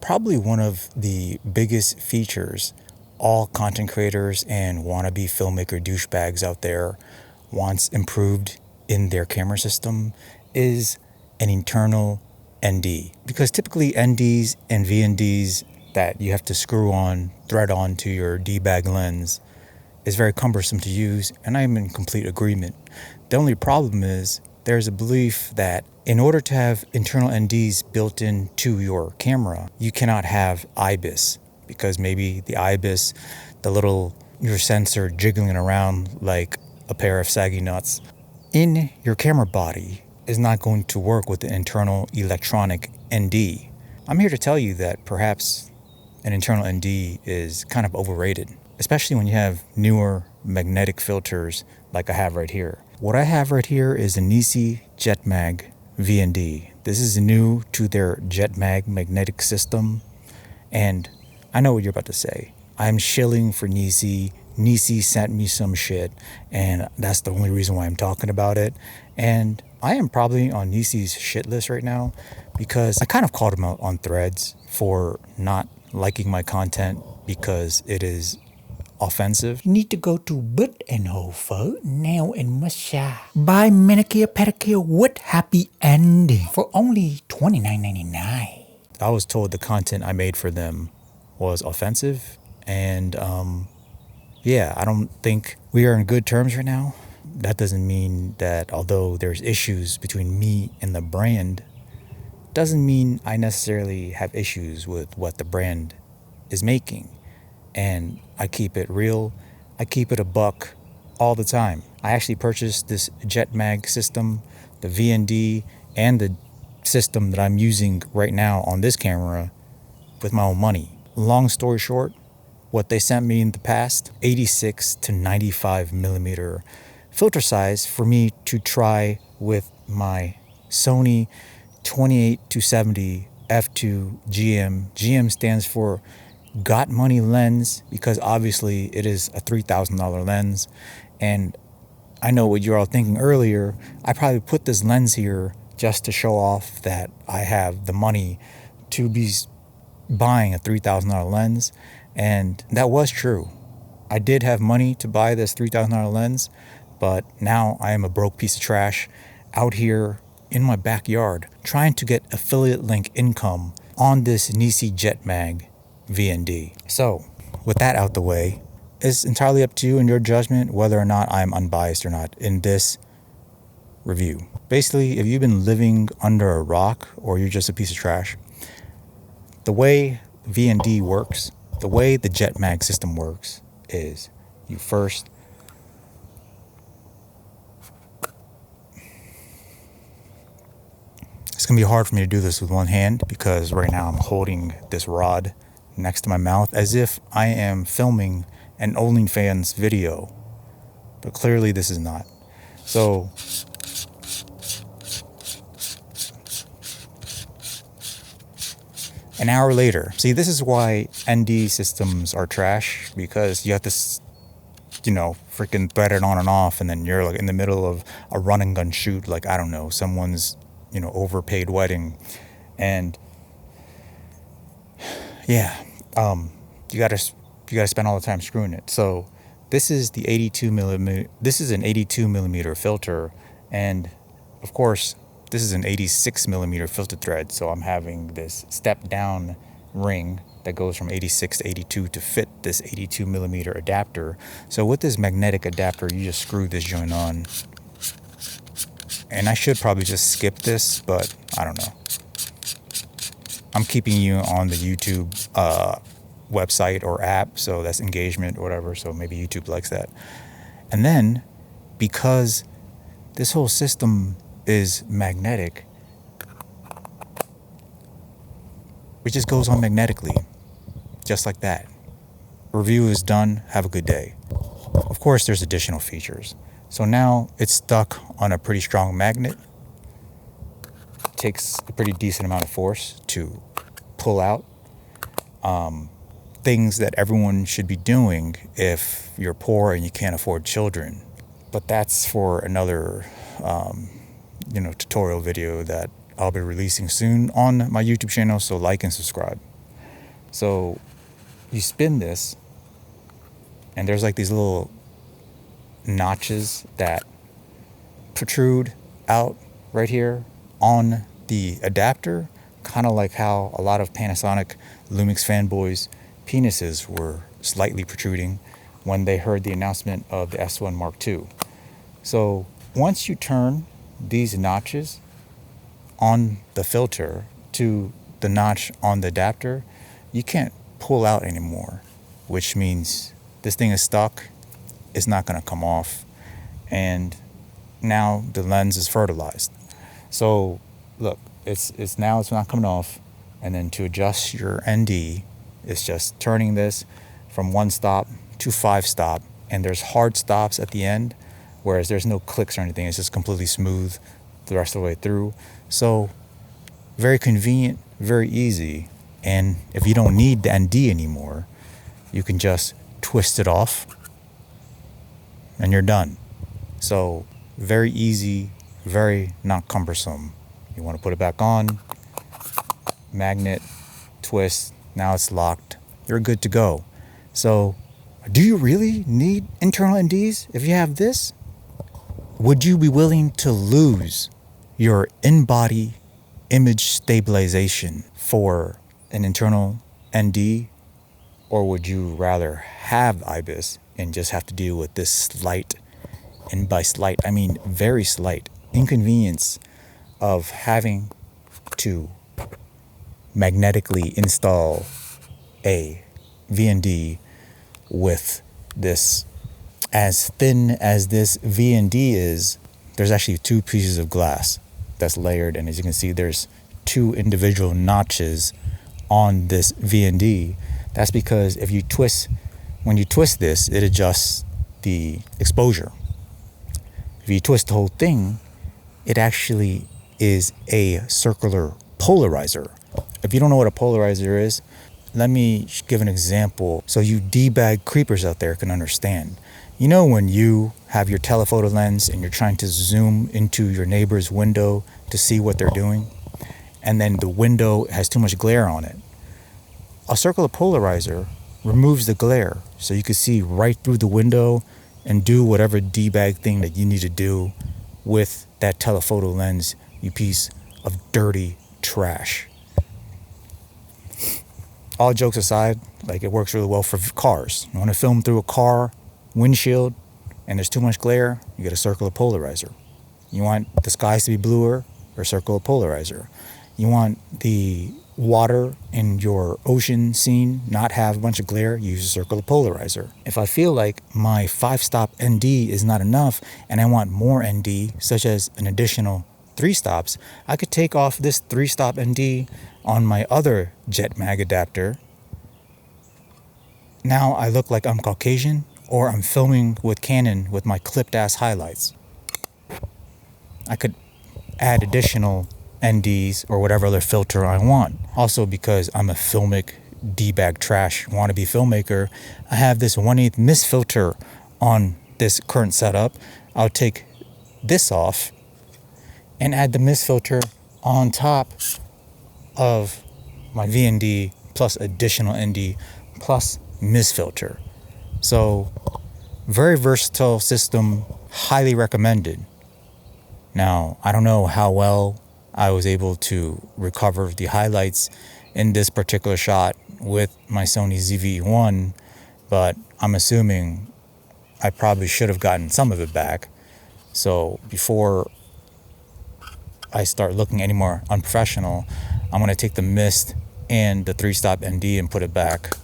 probably one of the biggest features all content creators and wannabe filmmaker douchebags out there wants improved in their camera system is an internal ND. Because typically NDs and VNDs that you have to screw on, thread on to your D-bag lens is very cumbersome to use, and I'm in complete agreement. The only problem is there's a belief that in order to have internal NDs built into your camera, you cannot have IBIS, because maybe the IBIS, your sensor jiggling around like a pair of saggy nuts in your camera body is not going to work with the internal electronic ND. I'm here to tell you that perhaps an internal ND is kind of overrated, especially when you have newer magnetic filters like I have right here. What I have right here is a NISI Jetmag VND. This is new to their Jetmag magnetic system, and I know what you're about to say. I'm shilling for NISI. NISI sent me some shit, and that's the only reason why I'm talking about it. And I am probably on NISI's shit list right now because I kind of called them out on Threads for not liking my content because it is offensive. You need to go to Butt and Hofer Nail and Massage. Buy manicure pedicure with happy ending for only $29.99. I was told the content I made for them was offensive, and I don't think we are in good terms right now. That doesn't mean that although there's issues between me and the brand, doesn't mean I necessarily have issues with what the brand is making. And I keep it real. I keep it a buck all the time. I actually purchased this Jetmag system, the VND, and the system that I'm using right now on this camera with my own money. Long story short, what they sent me in the past, 86 to 95 millimeter filter size for me to try with my Sony 28 to 70 f2 GM. GM stands for Got Money Lens, because obviously it is a $3,000 lens. And I know what you're all thinking earlier. I probably put this lens here just to show off that I have the money to be buying a $3,000 lens. And that was true. I did have money to buy this $3,000 lens, but now I am a broke piece of trash out here in my backyard trying to get affiliate link income on this NISI Jetmag VND. So with that out the way, it's entirely up to you and your judgment whether or not I'm unbiased or not in this review. Basically, if you've been living under a rock or you're just a piece of trash, the way VND works, the way the Jetmag system works is you first it's going to be hard for me to do this with one hand because right now I'm holding this rod next to my mouth as if I am filming an OnlyFans video, but clearly this is not. So an hour later, see, this is why ND systems are trash, because you have to, freaking thread it on and off, and then you're like in the middle of a run and gun shoot, like, I don't know, someone's, overpaid wedding, and you gotta spend all the time screwing it. So this is the 82 millimeter. This is an 82 millimeter filter, and of course this is an 86 millimeter filter thread. So I'm having this step down ring that goes from 86 to 82 to fit this 82 millimeter adapter. So with this magnetic adapter, you just screw this joint on. And I should probably just skip this, but I don't know. I'm keeping you on the YouTube website or app, so that's engagement or whatever, so maybe YouTube likes that. And then, because this whole system is magnetic, it just goes on magnetically, just like that. Review is done. Have a good day. Of course, there's additional features. So now it's stuck on a pretty strong magnet. It takes a pretty decent amount of force to pull out. Things that everyone should be doing if you're poor and you can't afford children. But that's for another tutorial video that I'll be releasing soon on my YouTube channel, so like and subscribe. So you spin this, and there's like these little notches that protrude out right here on the adapter, kind of like how a lot of Panasonic Lumix fanboys' penises were slightly protruding when they heard the announcement of the S1 Mark II. So once you turn these notches on the filter to the notch on the adapter, you can't pull out anymore, which means this thing is stuck. It's not going to come off. And now the lens is fertilized. So look, it's not coming off. And then to adjust your ND, it's just turning this from 1 stop to 5 stop. And there's hard stops at the end, whereas there's no clicks or anything. It's just completely smooth the rest of the way through. So very convenient, very easy. And if you don't need the ND anymore, you can just twist it off and you're done. So very easy, very not cumbersome. You want to put it back on, magnet, twist, now it's locked. You're good to go. So do you really need internal NDs if you have this? Would you be willing to lose your in-body image stabilization for an internal ND? Or would you rather have IBIS and just have to deal with this slight, and by slight I mean very slight, inconvenience of having to magnetically install a VND with this? As thin as this VND is, there's actually 2 pieces of glass that's layered, and as you can see, there's 2 individual notches on this VND. That's because when you twist this, it adjusts the exposure. If you twist the whole thing, it actually is a circular polarizer. If you don't know what a polarizer is, let me give an example so you D-bag creepers out there can understand. You know when you have your telephoto lens and you're trying to zoom into your neighbor's window to see what they're doing, and then the window has too much glare on it? A circular polarizer removes the glare so you can see right through the window and do whatever D-bag thing that you need to do with that telephoto lens, you piece of dirty trash. All jokes aside, like, it works really well for cars. You want to film through a car windshield and there's too much glare, you get a circular polarizer. You want the skies to be bluer, or circular polarizer. You want the water in your ocean scene not have a bunch of glare, use a circular polarizer. If I feel like my 5-stop ND is not enough and I want more ND, such as an additional 3 stops, I could take off this 3-stop ND on my other Jetmag adapter. Now I look like I'm Caucasian, or I'm filming with Canon with my clipped ass highlights. I could add additional NDs or whatever other filter I want. Also, because I'm a filmic D-bag trash wannabe filmmaker, I have this 1/8 mist filter on this current setup. I'll take this off and add the mist filter on top of my VND plus additional ND plus mist filter. So very versatile system, highly recommended. Now, I don't know how well I was able to recover the highlights in this particular shot with my Sony ZV-1, but I'm assuming I probably should have gotten some of it back. So before I start looking any more unprofessional, I'm going to take the mist and the 3-stop ND and put it back.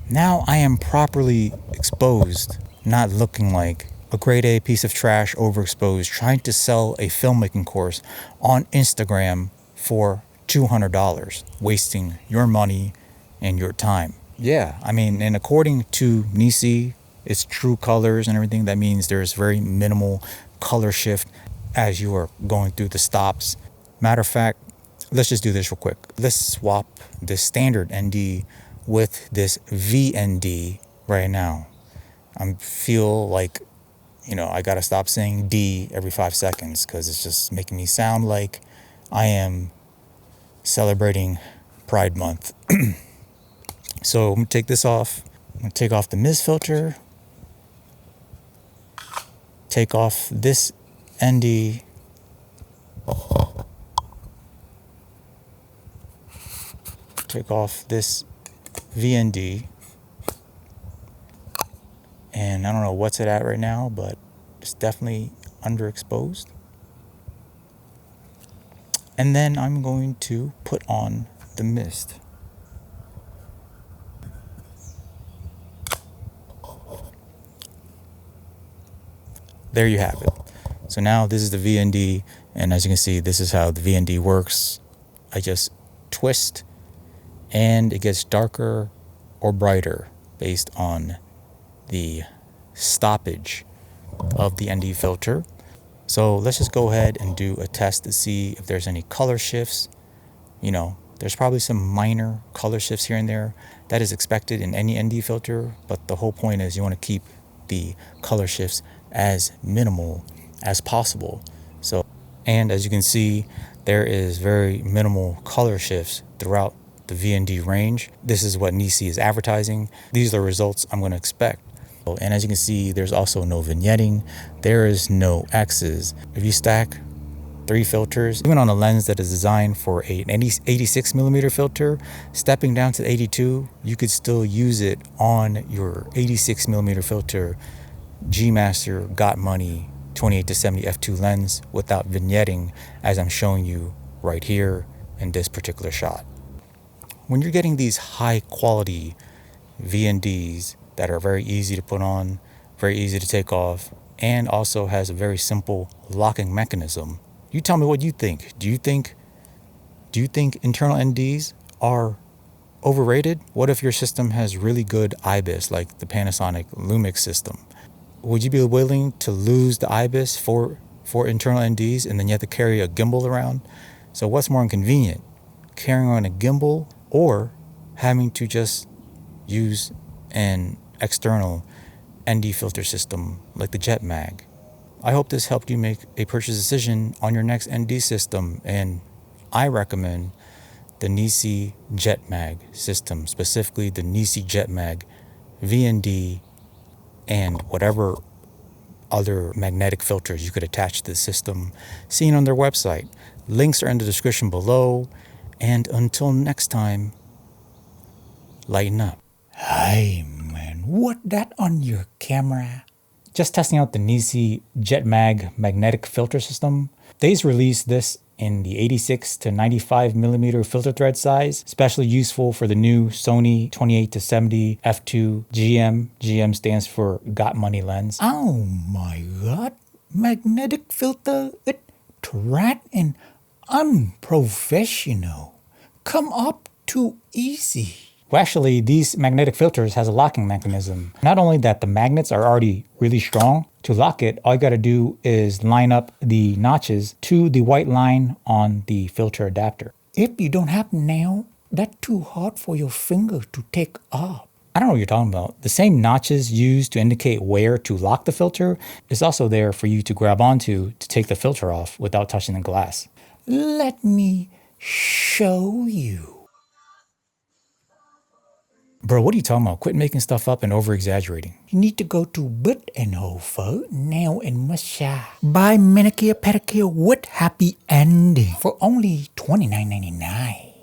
Now I am properly exposed, not looking like a grade A piece of trash, overexposed, trying to sell a filmmaking course on Instagram for $200, wasting your money and your time. Yeah, I mean, and according to NISI, it's true colors and everything. That means there's very minimal color shift as you are going through the stops. Matter of fact, let's just do this real quick. Let's swap this standard ND with this VND right now. I feel like, I gotta stop saying D every 5 seconds because it's just making me sound like I am celebrating Pride Month. So I'm gonna take this off. I'm gonna take off the mist filter. Take off this ND. Take off this VND. And I don't know what's it at right now, but it's definitely underexposed. And then I'm going to put on the mist. There you have it. So now this is the VND, and as you can see, this is how the VND works. I just twist, and it gets darker or brighter based on the stoppage of the ND filter. So let's just go ahead and do a test to see if there's any color shifts. You know, there's probably some minor color shifts here and there. That is expected in any ND filter, but the whole point is you want to keep the color shifts as minimal as possible. So, and as you can see, there is very minimal color shifts throughout the VND range. This is what NISI is advertising. These are the results I'm going to expect. And as you can see, there's also no vignetting. There is no X's. If you stack 3 filters, even on a lens that is designed for an 86mm filter, stepping down to 82, you could still use it on your 86mm filter G Master Got Money 28-70 f2 lens without vignetting, as I'm showing you right here in this particular shot. When you're getting these high quality VNDs that are very easy to put on, very easy to take off, and also has a very simple locking mechanism, you tell me what you think. Do you think internal NDs are overrated? What if your system has really good IBIS, like the Panasonic Lumix system? Would you be willing to lose the IBIS for internal NDs, and then you have to carry a gimbal around? So what's more inconvenient, carrying on a gimbal or having to just use an external ND filter system like the Jetmag? I hope this helped you make a purchase decision on your next ND system, and I recommend the NISI Jetmag system, specifically the NISI Jetmag VND and whatever other magnetic filters you could attach to the system seen on their website. Links are in the description below, and until next time, lighten up. Hey man, what that on your camera? Just testing out the NISI Jetmag magnetic filter system. They've released this in the 86-95mm filter thread size, especially useful for the new Sony 28-70 f2 GM. GM stands for Got Money lens. Oh my god, magnetic filter, it thread and unprofessional. Come up too easy. Well, actually, these magnetic filters has a locking mechanism. Not only that, the magnets are already really strong. To lock it, all you gotta do is line up the notches to the white line on the filter adapter. If you don't have nail, that's too hard for your finger to take off. I don't know what you're talking about. The same notches used to indicate where to lock the filter is also there for you to grab onto to take the filter off without touching the glass. Let me show you. Bro, what are you talking about? Quit making stuff up and over-exaggerating. You need to go to Bit and Hofer Nail and Massage. Buy manicure pedicure with happy ending for only $29.99.